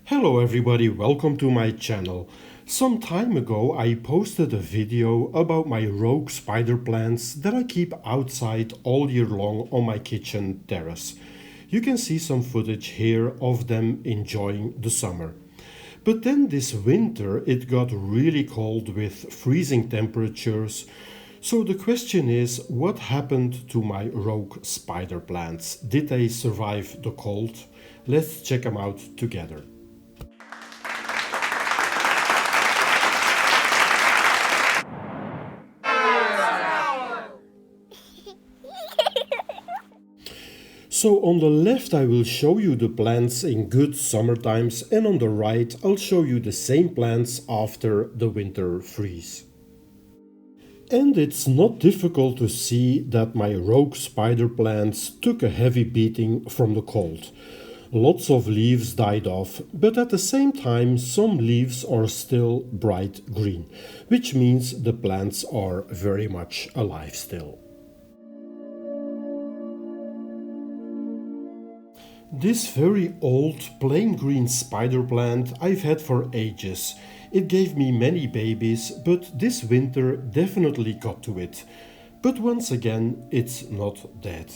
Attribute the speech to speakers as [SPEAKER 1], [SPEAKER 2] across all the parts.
[SPEAKER 1] Hello everybody, welcome to my channel. Some time ago I posted a video about my rogue spider plants that I keep outside all year long on my kitchen terrace. You can see some footage here of them enjoying the summer. But then this winter it got really cold with freezing temperatures. So the question is, what happened to my rogue spider plants? Did they survive the cold? Let's check them out together. So on the left I will show you the plants in good summer times, and on the right I'll show you the same plants after the winter freeze. And it's not difficult to see that my rogue spider plants took a heavy beating from the cold. Lots of leaves died off, but at the same time some leaves are still bright green, which means the plants are very much alive still. This very old plain green spider plant I've had for ages. It gave me many babies, but this winter definitely got to it. But once again, it's not dead.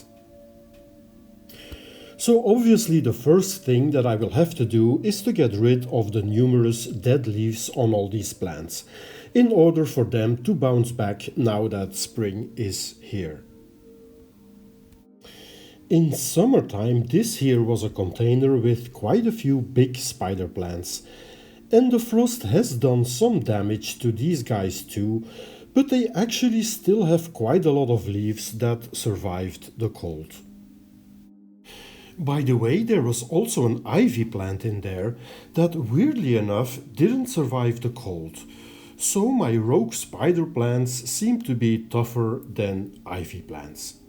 [SPEAKER 1] So obviously the first thing that I will have to do is to get rid of the numerous dead leaves on all these plants, in order for them to bounce back now that spring is here. In summertime, this here was a container with quite a few big spider plants. And the frost has done some damage to these guys too, but they actually still have quite a lot of leaves that survived the cold. By the way, there was also an ivy plant in there that weirdly enough didn't survive the cold. So my rogue spider plants seem to be tougher than ivy plants.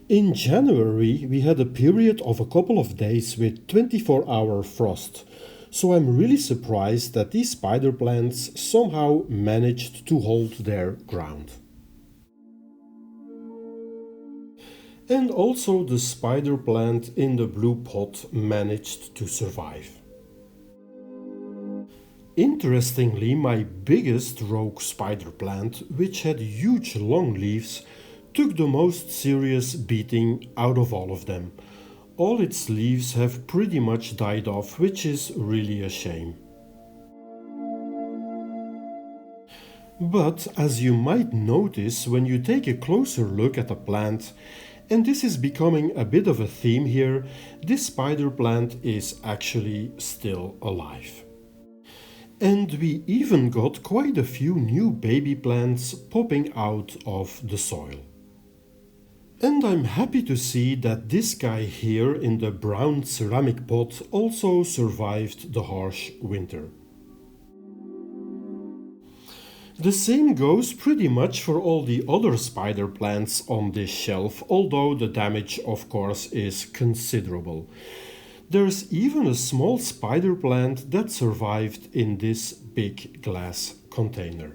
[SPEAKER 1] In January we had a period of a couple of days with 24-hour frost, so I'm really surprised that these spider plants somehow managed to hold their ground. And also the spider plant in the blue pot managed to survive. Interestingly, my biggest rogue spider plant, which had huge long leaves, took the most serious beating out of all of them. All its leaves have pretty much died off, which is really a shame. But as you might notice when you take a closer look at a plant, and this is becoming a bit of a theme here, this spider plant is actually still alive. And we even got quite a few new baby plants popping out of the soil. And I'm happy to see that this guy here in the brown ceramic pot also survived the harsh winter. The same goes pretty much for all the other spider plants on this shelf, although the damage of course is considerable. There's even a small spider plant that survived in this big glass container.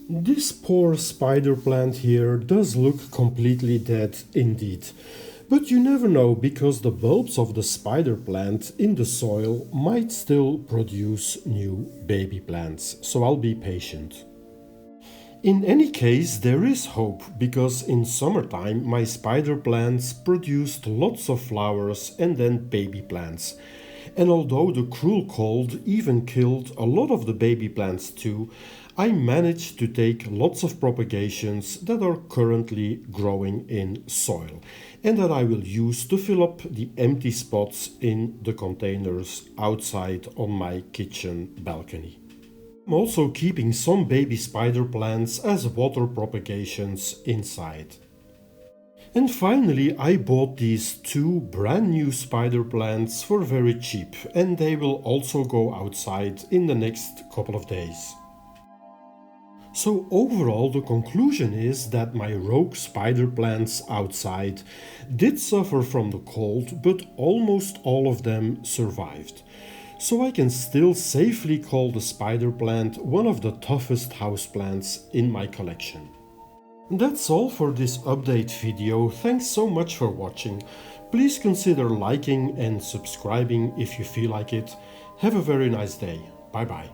[SPEAKER 1] This poor spider plant here does look completely dead indeed, but you never know because the bulbs of the spider plant in the soil might still produce new baby plants, so I'll be patient. In any case, there is hope because in summertime my spider plants produced lots of flowers and then baby plants. And although the cruel cold even killed a lot of the baby plants too, I managed to take lots of propagations that are currently growing in soil and that I will use to fill up the empty spots in the containers outside on my kitchen balcony. I'm also keeping some baby spider plants as water propagations inside. And finally I bought these two brand new spider plants for very cheap, and they will also go outside in the next couple of days. So overall the conclusion is that my rogue spider plants outside did suffer from the cold, but almost all of them survived. So I can still safely call the spider plant one of the toughest houseplants in my collection. That's all for this update video. Thanks so much for watching. Please consider liking and subscribing if you feel like it. Have a very nice day. Bye bye.